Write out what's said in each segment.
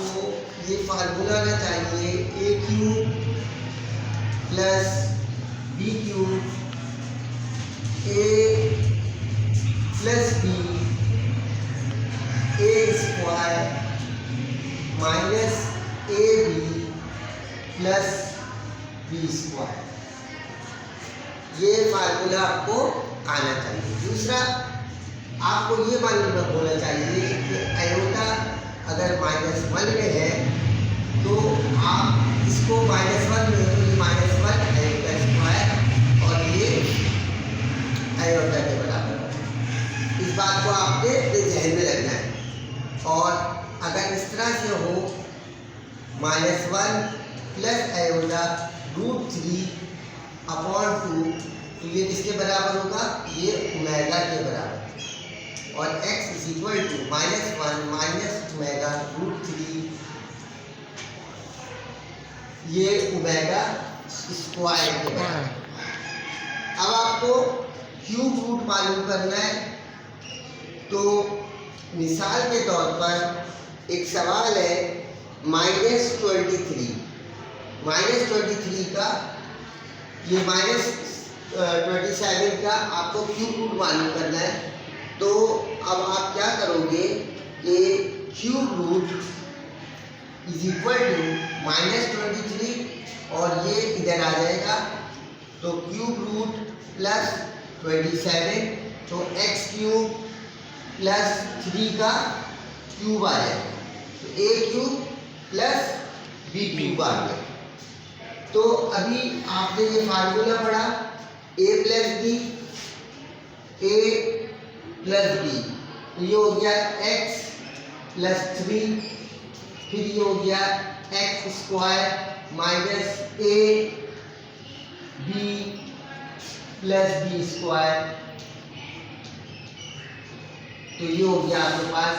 आपको ये फार्मूला आना चाहिए A cube plus B cube A plus B A square minus A B plus B square. ये formula आपको आना चाहिए। दूसरा, आपको ये मालूम होना चाहिए कि आयोटा अगर -1 में है तो आप इसको -1 में तो ये -1 आयोटा स्क्वायर और ये आयोटा के बराबर है। इस बात को आपने ध्यान में रखना है। और अगर इस तरह से हो -1 प्लस आयोटा √3/2, तो ये किसके बराबर होगा? ये ओमेगा के बराबर। और x equal to -1 minus omega √3, ये ओमेगा स्क्वायर के बराबर। अब आपको क्यूब रूट मालूम करना है। तो मिसाल के तौर पर एक सवाल है -23 का, ये -27 का आपको क्यूब रूट मालूम करना है। तो अब आप क्या करोगे कि cube root is equal to -23 और ये इधर आ जाएगा, तो क्यूब रूट प्लस 27, तो x क्यूब प्लस 3 का क्यूब आ जाएगा, तो a cube plus b cube आ गया। तो अभी आपने ये फार्मूला पढ़ा a प्लस बी तो ये हो गया x प्लस 3, फिर ये हो गया x square minus a b plus B square, तो ये हो गया आपके पास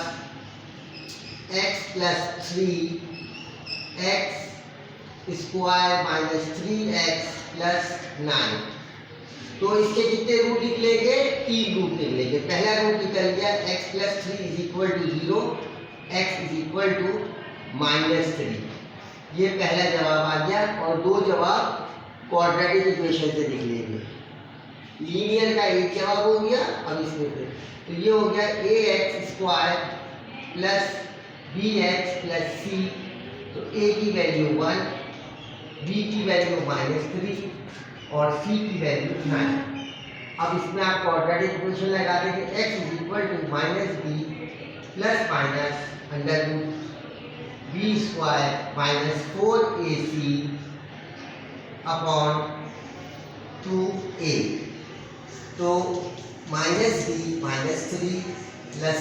x plus 3x square minus 3x plus 9। तो इसके कितने रूट निकलेंगे? 3 रूट निकलेंगे। पहला रूट निकल गया x plus 3 is equal to 0, x is equal to -3। ये पहला जवाब आ गया। और दो जवाब क्वाड्रेटिक इक्वेशन से निकलेंगे। लीनियर का एक जवाब हो गया। अब इसमें फिर तो ये हो गया ax square plus bx plus c, तो a की वैल्यू 1, b की वैल्यू -3 और c की वैल्यू 9। अब इसमें आप क्वाड्रेटिक इक्वेशन लगा देंगे, x is equal to -b plus minus under root b square minus 4ac upon 2a। तो -b -3 प्लस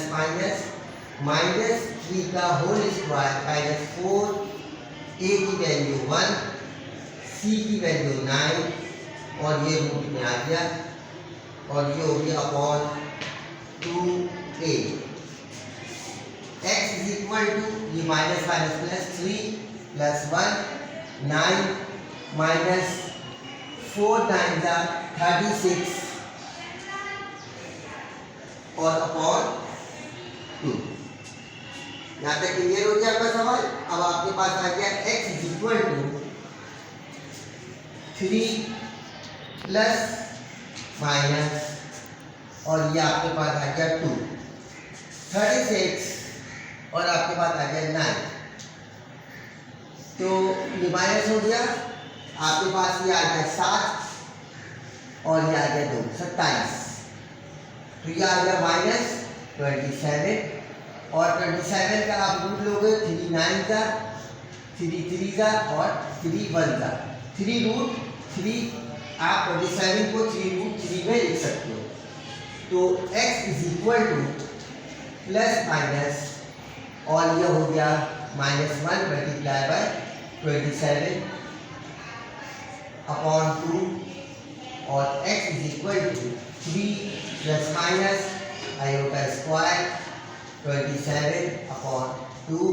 -3 का होल स्क्वायर माइनस 4, a की वैल्यू 1, c की वैल्यू 9 और ये रूट में आ गया और ये हो गया upon 2a। x is equal to ये minus plus 3 plus 1 9 minus 4 times 36 और अपॉन 2। यहाँ तक क्लियर हो गया आपका सवाल। अब आपके पास आ गया x is equal to 3 plus minus और ये आपके पास आ गया 2, 36 और आपके पास आ गया 9। तो ये माइनस हो गया, आपके पास ये आ गया 7 और ये आ गया 2, 27। तो ये आ गया -27 और 27 का आप रूट लोगे 3 9 का, 3 3 का और 3 1 का, 3 रूट 3। आप 27 को 3 रूट 3 में लिख सकते हो। तो x is equal two plus minus और ये हो गया -1 मल्टीप्लाई बाय 27 अपॉन 2 और x is equal to 3 plus minus iota square 27 upon 2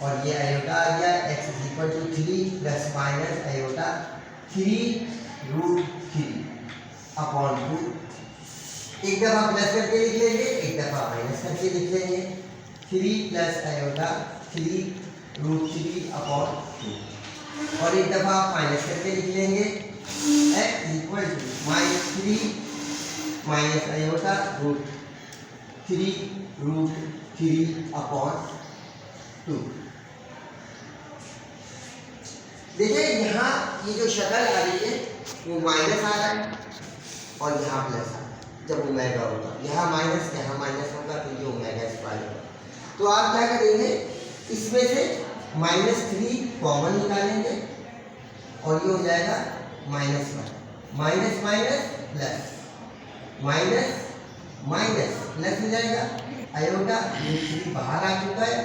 और ये आयोटा आ गया x is equal to 3 plus minus iota 3√3 upon 2। एक दफ़ा प्लस करके लिख लेंगे, एक दफ़ा माइनस करके लिख लेंगे। 3 प्लस आयोटा 3√3/2 और एक दफ़ा माइनस करके लिख लेंगे x equal to -3 minus iota √3/2। देखिए यहाँ ये जो शक्ल आ रही है वो माइनस आ रहा है और यहाँ प्लस आ रहा है। जब ओमेगा होगा यहाँ माइनस होगा तो ये ओमेगा स्क्वायर होगा। तो आप क्या करेंगे, इसमें से -3 कॉमन निकालेंगे और ये हो जाएगा -1 minus minus plus minus minus plus हो जाएगा आयोटा √3 बाहर आ चुका है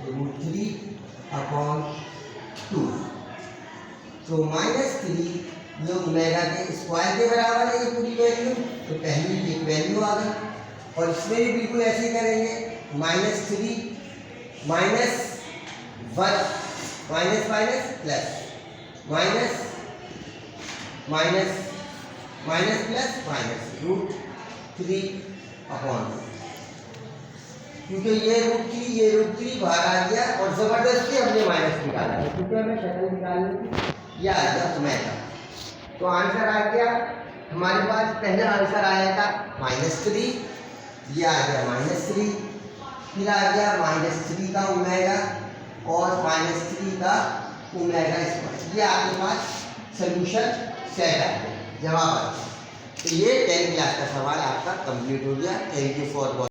√3/2। तो -3 जो ओमेगा के स्क्वायर के बराबर है ये पूरी वैल्यू, तो पहली एक वैल्यू आ गई। और इसमें भी बिल्कुल ऐसे ही करेंगे -3 -1 minus minus plus minus minus minus plus minus √3/2। क्योंकि ये √3 बाहर आ गया और जबरदस्ती हमने माइनस निकाला है क्योंकि हमें शक्ल निकालनी थी। यह आ गया ओमेगा। तो आंसर आ गया हमारे पास, पहला आंसर आया था -3, ये आ गया -3, फिर आ गया -3 का ओमेगा और -3 का ओमेगा स्क्वायर। ये आपके पास सॉल्यूशन सेट आ गया, जवाब आ गया। तो ये 10th क्लास का सवाल आपका कंप्लीट हो गया। Thank you for watching.